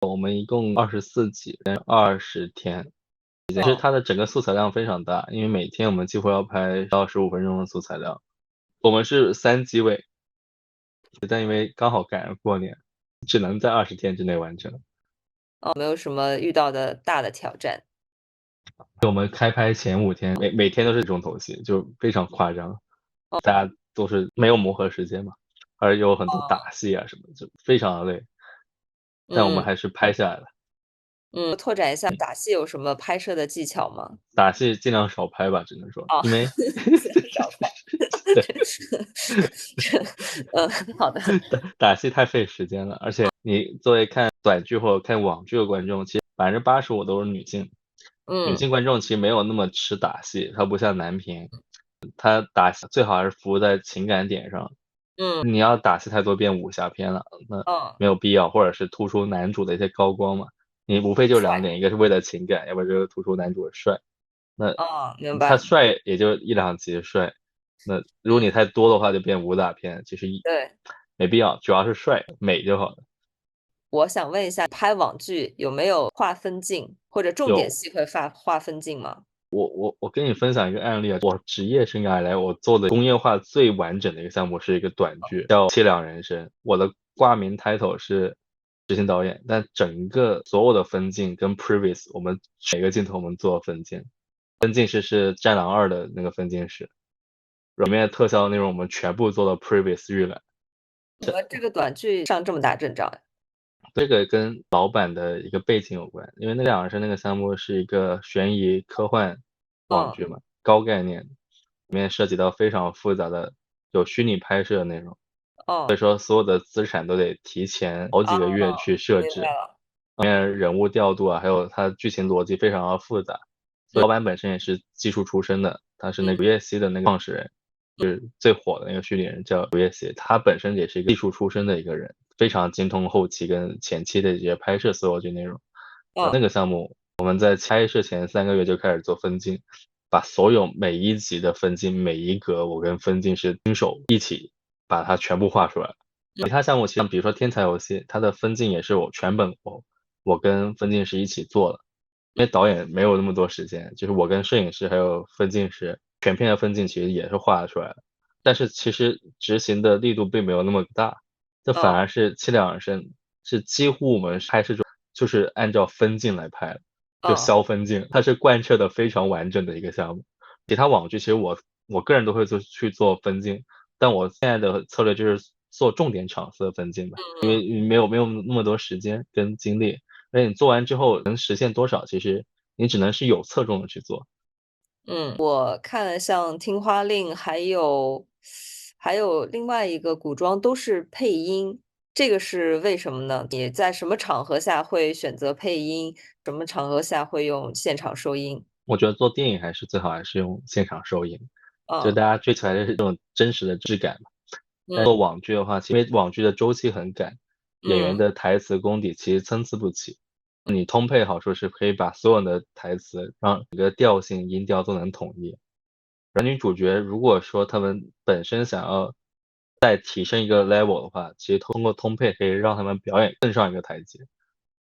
B: 我们一共24集，20天。其实
A: 嗯，
B: 它的整个素材量非常大，因为每天我们几乎要拍到15分钟的素材量。我们是3机位，但因为刚好赶上过年，只能在20天之内完成。
A: 哦，没有什么遇到的大的挑战？
B: 我们开拍前5天，每天都是重头戏，就非常夸张，大家都是没有磨合时间嘛，而有很多
A: 哦，
B: 打戏啊什么的，就非常的累，但我们
A: 嗯
B: 还是拍下来了。
A: 嗯，拓展一下打戏有什么拍摄的技巧吗？
B: 打戏尽量少拍吧，只能说，
A: 哦，
B: 因为
A: 尽量少拍。
B: 对，
A: 嗯，好的。
B: 打戏太费时间了，而且你作为看短剧或者看网剧的观众，其实85%都是女性。女
A: 嗯，
B: 性观众其实没有那么吃打戏，她不像男频，她打戏最好还是服务在情感点上。
A: 嗯，
B: 你要打戏太多变武侠片了，那
A: 嗯，
B: 没有必要，或者是突出男主的一些高光嘛。你无非就两
A: 帅，
B: 点，一个是为了情感，要不然就是突出男主的帅。那
A: 哦，明
B: 他
A: 白，
B: 帅也就1、2集帅，那如果你
A: 嗯，
B: 太多的话，就变武打片，其实
A: 对。
B: 没必要，主要是帅美就好了。
A: 我想问一下，拍网剧有没有划分镜，或者重点
B: 有
A: 戏会划分镜吗？
B: 我跟你分享一个案例啊，我职业生涯以来我做的工业化最完整的一个项目是一个短剧，叫《凄凉人生》。我的挂名 title 是执行导演，但整个所有的分镜跟 previous，我们每个镜头我们做分镜，分镜师是《战狼2》的那个分镜师，里面的特效内容我们全部做了 previous 预览。
A: 怎么这个短剧上这么大阵仗呀？
B: 这个跟老板的一个背景有关，因为那2人是那个项目是一个悬疑科幻网
A: 嗯，
B: 剧嘛，高概念，里面涉及到非常复杂的有虚拟拍摄的内容，所
A: 哦，
B: 以说所有的资产都得提前好几个月去设置。
A: 明白了。
B: 里面人物调度啊，还有它剧情逻辑非常的复杂。所以老板本身也是技术出身的，他是那个
A: 嗯
B: 刘烨熙的那个创始人，就是最火的那个虚拟人叫刘烨熙，他本身也是一个技术出身的一个人，非常精通后期跟前期的一些拍摄所有剧内容。
A: 嗯
B: 那个项目我们在拍摄前3个月就开始做分镜，把所有每一集的分镜每一格，我跟分镜师亲手一起把它全部画出来。其他项目其实比如说天才游戏，它的分镜也是我全本我跟分镜师一起做的。因为导演没有那么多时间，就是我跟摄影师还有分镜师，全片的分镜其实也是画得出来的，但是其实执行的力度并没有那么大，这反
A: 嗯
B: 而是凄凉而生，是几乎我们拍摄中就是按照分镜来拍的，就
A: 嗯
B: 削分镜，它是贯彻的非常完整的一个项目。其他网剧其实我个人都会去做分镜，但我现在的策略就是做重点场次的分镜吧，因为没有那么多时间跟精力。而且你做完之后能实现多少，其实你只能是有侧重的去做。
A: 嗯，我看了像《听花令》，还有另外一个古装都是配音，这个是为什么呢？你在什么场合下会选择配音？什么场合下会用现场收音？
B: 我觉得做电影最好还是用现场收音，就
A: 嗯
B: 大家追求还是这种真实的质感嘛。但做
A: 嗯
B: 网剧的话，因为网剧的周期很赶，演员
A: 嗯
B: 的台词功底其实参差不齐。你通配好处是可以把所有的台词让整个调性、音调都能统一。男女主角如果说他们本身想要再提升一个 level 的话，其实通过通配可以让他们表演更上一个台阶。如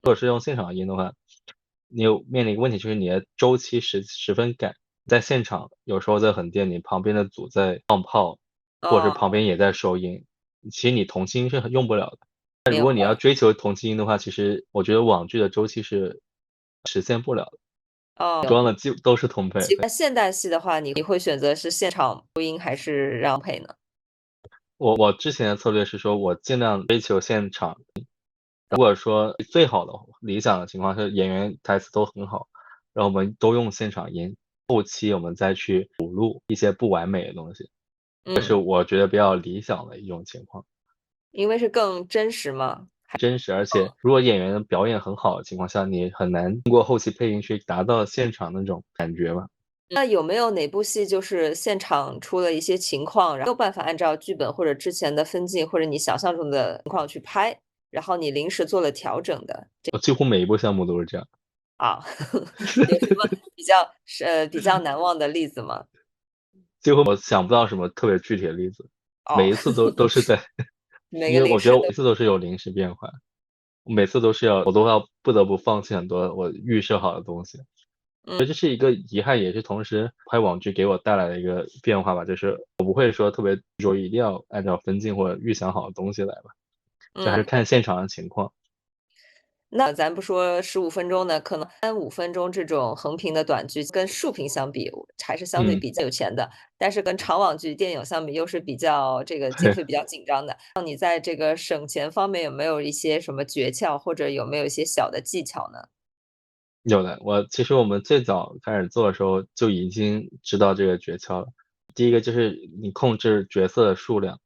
B: 果是用现场音的话，你有面临一个问题，就是你的周期十分赶，在现场有时候在横店，你旁边的组在放炮，或者是旁
A: 哦，
B: 边也在收音，其实你同期音是用不了的。但如
A: 明白
B: 果你要追求同期音的话，其实我觉得网剧的周期是实现不了的，装
A: 哦。
B: 的都是通配。
A: 那现代戏的话，你会选择是现场播音还是让配呢？
B: 我之前的策略是说，我尽量追求现场。如果说最好的理想的情况是演员台词都很好，然后我们都用现场音，后期我们再去补录一些不完美的东西，这是
A: 嗯，
B: 我觉得比较理想的一种情况。
A: 因为是更真实嘛。
B: 真实，而且如果演员的表演很好的情况下，你很难通过后期配音去达到现场那种感觉嘛。
A: 那有没有哪部戏就是现场出了一些情况，然后没有办法按照剧本或者之前的分镜，或者你想象中的情况去拍，然后你临时做了调整的？
B: 我几乎每一部项目都是这样。
A: 啊，有什么比较难忘的例子吗？
B: 几乎我想不到什么特别具体的例子，
A: 哦，
B: 每一次都是在，
A: 每
B: 因为我觉得
A: 个临时的
B: 我每次都是有临时变化，每次都是我都要不得不放弃很多我预设好的东西。
A: 嗯
B: 这是一个遗憾，也是同时拍网剧给我带来的一个变化吧，就是我不会说特别说一定要按照分镜或者预想好的东西来吧，这还是
A: 嗯。
B: 看现场的情况。
A: 那咱不说15分钟的，可能3、5分钟这种横屏的短剧跟竖屏相比，还是相对
B: 嗯，
A: 比较有钱的。但是跟长网剧、电影相比，又是比较这个经费比较紧张的。那你在这个省钱方面有没有一些什么诀窍，或者有没有一些小的技巧呢？
B: 有的。其实我们最早开始做的时候就已经知道这个诀窍了。第一个就是你控制角色的数量，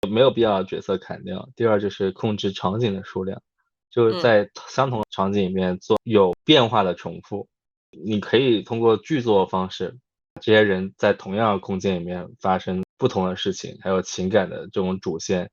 B: 没有必要把角色砍掉。第二就是控制场景的数量，就是
A: 嗯
B: 在相同场景里面做有变化的重复。你可以通过剧作方式，这些人在同样的空间里面发生不同的事情，还有情感的这种主线，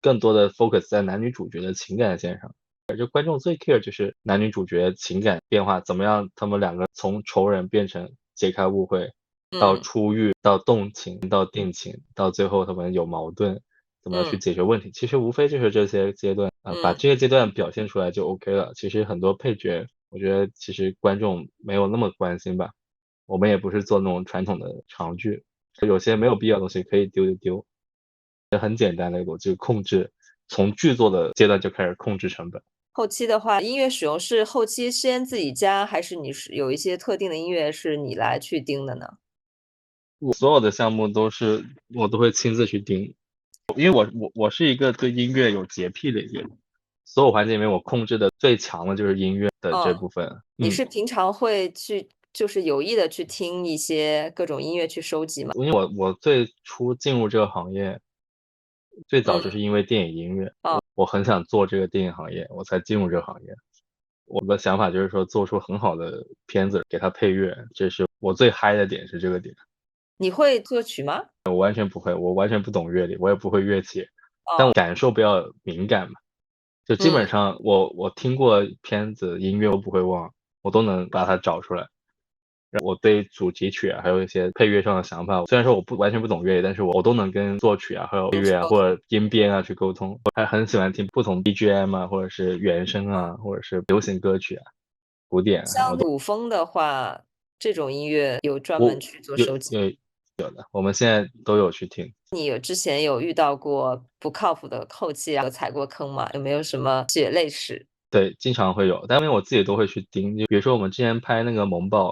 B: 更多的 focus 在男女主角的情感线上。就观众最 care 就是男女主角情感变化，怎么样他们两个从仇人变成解开误会，到
A: 嗯
B: 出狱，到动情，到定情，到最后他们有矛盾，怎么去
A: 嗯
B: 解决问题。其实无非就是这些阶段啊，把
A: 嗯。
B: 这些阶段表现出来就 OK 了。其实很多配角，我觉得其实观众没有那么关心吧。我们也不是做那种传统的长剧，有些没有必要的东西可以丢就丢。很简单的一个逻辑，控制从剧作的阶段就开始控制成本。
A: 后期的话，音乐使用是后期先自己加，还是你是有一些特定的音乐是你来去盯的呢？
B: 我所有的项目我都会亲自去盯，因为我是一个对音乐有洁癖的一个人，所有环节里面我控制的最强的就是音乐的这
A: 嗯。
B: 部分。
A: 你是平常会去就是有意的去听一些各种音乐去收集吗？
B: 因为我最初进入这个行业，最早就
A: 嗯，
B: 是因为电影音乐，
A: 哦，
B: 我很想做这个电影行业，我才进入这个行业。我的想法就是说做出很好的片子，给它配乐，这是我最嗨的点是这个点。
A: 你会作曲吗？
B: 我完全不会，我完全不懂乐理，我也不会乐器，但我
A: 哦，
B: 感受比较敏感嘛，就基本
A: 嗯，
B: 上我听过片子音乐我不会忘，我都能把它找出来。我对主题曲啊，还有一些配乐上的想法，虽然说我完全不懂乐理，但是我都能跟作曲啊，还有配乐啊，
A: 去沟通。
B: 或者音编啊去沟通。我还很喜欢听不同 BGM 啊，或者是原声啊，或者是流行歌曲啊、古典啊，
A: 像古风的话，这种音乐有专门
B: 我
A: 去做
B: 有
A: 收集。
B: 有有的，我们现在都有去听。
A: 之前有遇到过不靠谱的后期啊，有踩过坑吗？有没有什么血泪史？
B: 对，经常会有，但因为我自己都会去盯，就比如说我们之前拍那个《萌爆》，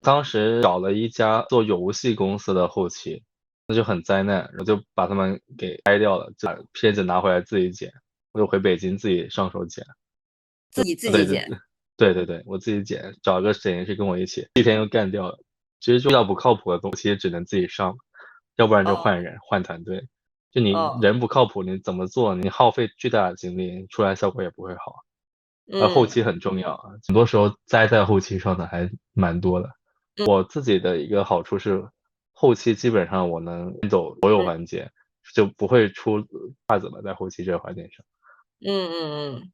B: 当时找了一家做游戏公司的后期，那就很灾难，我就把他们给开掉了，就把片子拿回来自己剪，我就回北京自己上手剪。
A: 自己剪？
B: 对对对，对对对，我自己剪，找个摄影师跟我一起，一天就干掉了。其实就遇到不靠谱的东西，只能自己上，要不然就
A: 哦，
B: 换人换团队。就你
A: 哦，
B: 人不靠谱，你怎么做，你耗费巨大的精力，出来效果也不会好。后
A: 嗯，
B: 期很重要啊，很多时候栽在后期上的还蛮多的。
A: 嗯，
B: 我自己的一个好处是，后期基本上我能走所有
A: 嗯，
B: 环节，就不会出岔子了，在后期这个环节上。
A: 嗯嗯嗯。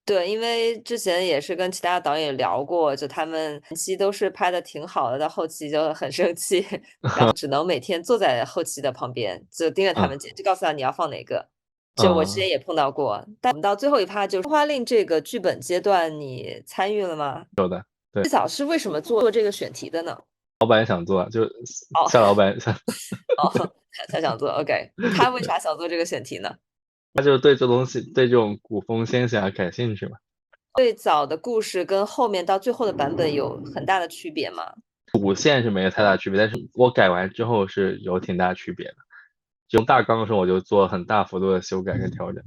A: 对，因为之前也是跟其他导演聊过，就他们前期都是拍的挺好的，到后期就很生气，然后只能每天坐在后期的旁边，就盯着他
B: 嗯
A: 们剪，就告诉他你要放哪个。就我之前
B: 嗯，
A: 也碰到过，但我们到最后一趴就是《花令》这个剧本阶段，你参与了吗？
B: 对，
A: 最早是为什么做这个选题的呢？
B: 老板想做，就
A: 哦，
B: 夏老板想，
A: 哦，他想做，OK，他为啥想做这个选题呢？
B: 他就对这东西，对这种古风仙侠感兴趣嘛。
A: 最早的故事跟后面到最后的版本有很大的区别吗？
B: 主线是没有太大区别，但是我改完之后是有挺大区别的。就大纲的时候我就做很大幅度的修改跟调整，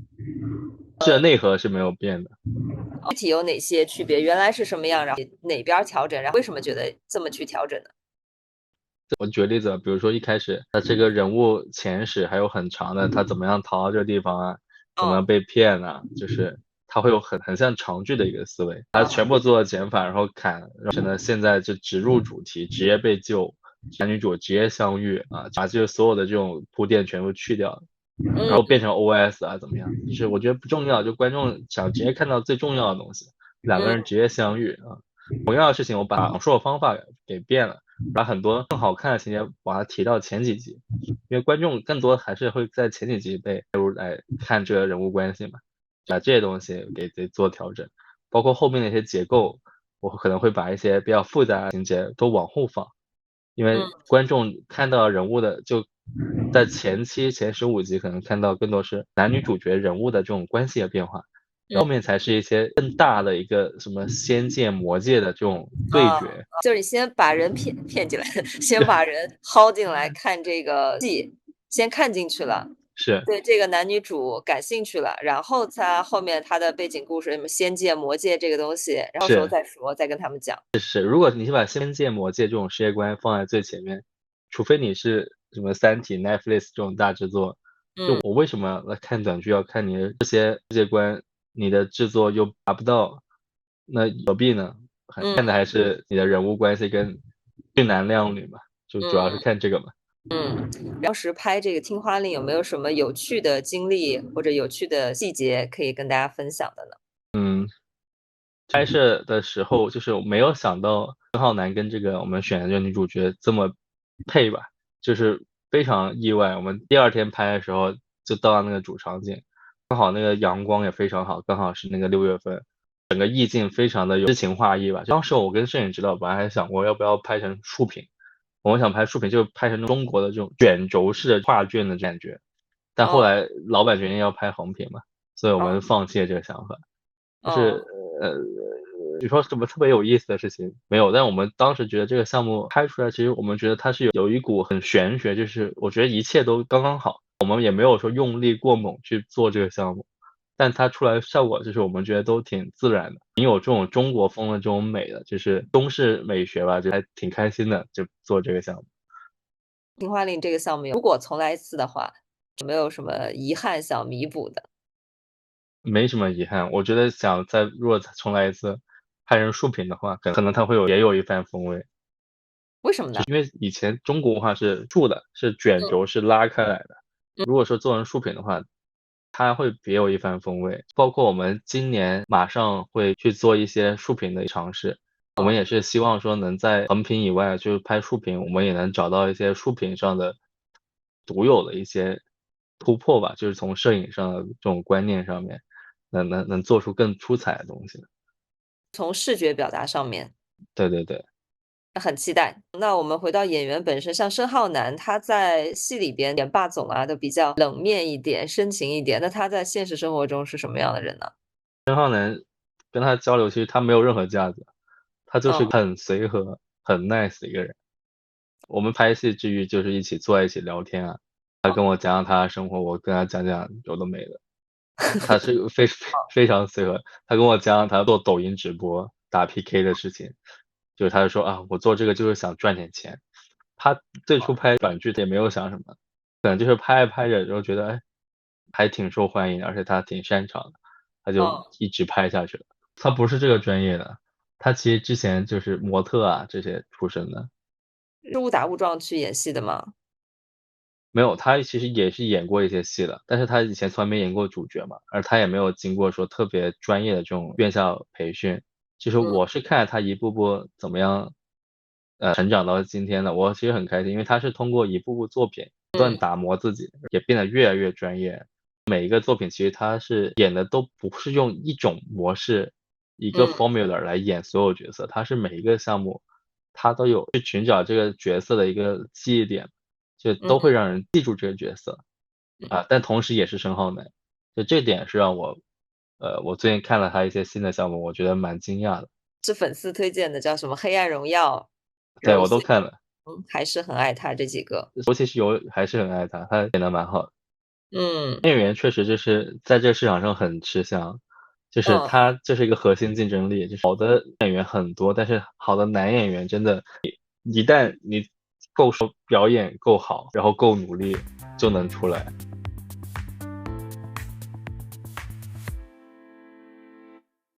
B: 这内核是没有变的。
A: 具体有哪些区别？原来是什么样，然后哪边儿调整，然后为什么觉得这么去调整呢？
B: 我举个例子啊，比如说一开始他这个人物前史还有很长的，他怎么样逃到这个地方啊，怎么样
A: 嗯，
B: 被骗啊，就是他会有很像长剧的一个思维，他全
A: 嗯，
B: 部做了减法，然后砍，然后成了现在就直入主题，直接被救，男女主直接相遇啊，把这个所有的这种铺垫全部去掉，然后变
A: 嗯，
B: 成 OS 啊怎么样？就是我觉得不重要，就观众想直接看到最重要的东西，两个人
A: 嗯，
B: 直接相遇啊，同样的事情我把讲述的方法给变了。把很多更好看的情节把它提到前几集，因为观众更多还是会在前几集被带入来看这个人物关系嘛，把这些东西给做调整，包括后面的一些结构，我可能会把一些比较复杂的情节都往后放，因为
A: 嗯，
B: 观众看到人物的就在前期前15集可能看到更多是男女主角人物的这种关系的变化，后
A: 嗯，
B: 面才是一些更大的一个什么仙界魔界的这种对
A: 啊，
B: 决。
A: 就是你先把人骗进来，先把人薅进来看这个戏，先看进去了，
B: 是
A: 对这个男女主感兴趣了，然后他后面他的背景故事，什么仙界、魔界这个东西，然后时候
B: 是，
A: 再说，再跟他们讲。
B: 是，如果你是把仙界、魔界这种世界观放在最前面，除非你是什么《三体》、Netflix 这种大制作，就
A: 嗯，
B: 我为什么来看短剧要看你的这些世界观，你的制作又达不到，那何必呢？看的
A: 嗯，
B: 还是你的人物关系跟俊男靓女嘛，就主要是
A: 嗯。
B: 看这个嘛。
A: 嗯，当时拍这个《听花令》有没有什么有趣的经历或者有趣的细节可以跟大家分享的呢？
B: 嗯，拍摄的时候就是我没有想到郑浩南跟这个我们选的这个女主角这么配吧，就是非常意外。我们第二天拍的时候就到了那个主场景，刚好那个阳光也非常好，刚好是那个6月份，整个意境非常的有诗情画意吧。当时我跟摄影指导本来还想过要不要拍成竖屏，我们想拍竖屏就拍成中国的这种卷轴式的画卷的感觉，但后
A: 哦，
B: 来老板决定要拍横屏嘛，所以我
A: 哦，
B: 们放弃了这个想法。就是
A: 哦，
B: 呃，你说什么特别有意思的事情没有？但我们当时觉得这个项目拍出来，其实我们觉得它是有一股很玄学，就是我觉得一切都刚刚好，我们也没有说用力过猛去做这个项目，但它出来的效果就是我们觉得都挺自然的，挺有这种中国风的这种美的，就是中式美学吧，就还挺开心的，就做这个项目。
A: 《听花令》这个项目如果重来一次的话，有没有什么遗憾想弥补的？
B: 没什么遗憾。我觉得想如果再重来一次，拍成竖屏的话，可能它也有一番风味。
A: 为什么呢？
B: 因为以前中国文化是竖的，是卷
A: 嗯
B: 轴是拉开来的。如果说做成竖屏的话，它会别有一番风味。包括我们今年马上会去做一些竖屏的尝试，我们也是希望说能在横屏以外，就是拍竖屏，我们也能找到一些竖屏上的独有的一些突破吧，就是从摄影上的这种观念上面，能做出更出彩的东西。
A: 从视觉表达上面。
B: 对对对。
A: 很期待。那我们回到演员本身，像申浩南，他在戏里边演霸总啊，都比较冷面一点、深情一点。那他在现实生活中是什么样的人呢？
B: 跟他交流，其实他没有任何架子，他就是
A: 嗯，
B: 很随和、很 nice 的一个人。我们拍戏之余就是一起坐在一起聊天啊，他跟我讲讲他的生活，我跟他讲讲有的没的。他是个非常随和，他跟我讲讲他做抖音直播打 PK 的事情，就是他就说啊，我做这个就是想赚点钱。他最初拍短剧他也没有想什么，可能就是拍着拍着，然后觉得哎，还挺受欢迎的，而且他挺擅长的，他就
A: 嗯，
B: 一直拍下去了。他不是这个专业的，他其实之前就是模特啊这些出身的。
A: 是误打误撞去演戏的吗？
B: 没有，他其实也是演过一些戏的，但是他以前从来没演过主角嘛，而他也没有经过说特别专业的这种院校培训。其实
A: 嗯
B: 我是看着他一步步怎么样，成长到今天的，我其实很开心，因为他是通过一部部作品不断
A: 嗯
B: 打磨自己，也变得越来越专业。每一个作品其实他是演的都不是用一种模式，一个
A: 嗯
B: formula 来演所有角色，他是每一个项目他都有去寻找这个角色的一个记忆点。就
A: 嗯
B: 都会让人记住这个角色。
A: 嗯，
B: 啊，但同时也是申浩南，就这点是让我最近看了他一些新的项目，我觉得蛮惊讶的。
A: 是粉丝推荐的，叫什么《黑暗荣耀》、
B: 对，
A: 《柔性》，
B: 我都看了，
A: 还是很爱他这几个。
B: 尤其是还是很爱他，他演的蛮好的。
A: 嗯
B: 演员确实就是在这个市场上很吃香，就是
A: 嗯，
B: 他这是一个核心竞争力，就是好的演员很多，但是好的男演员真的，一旦你表演够好，然后够努力，就能出来。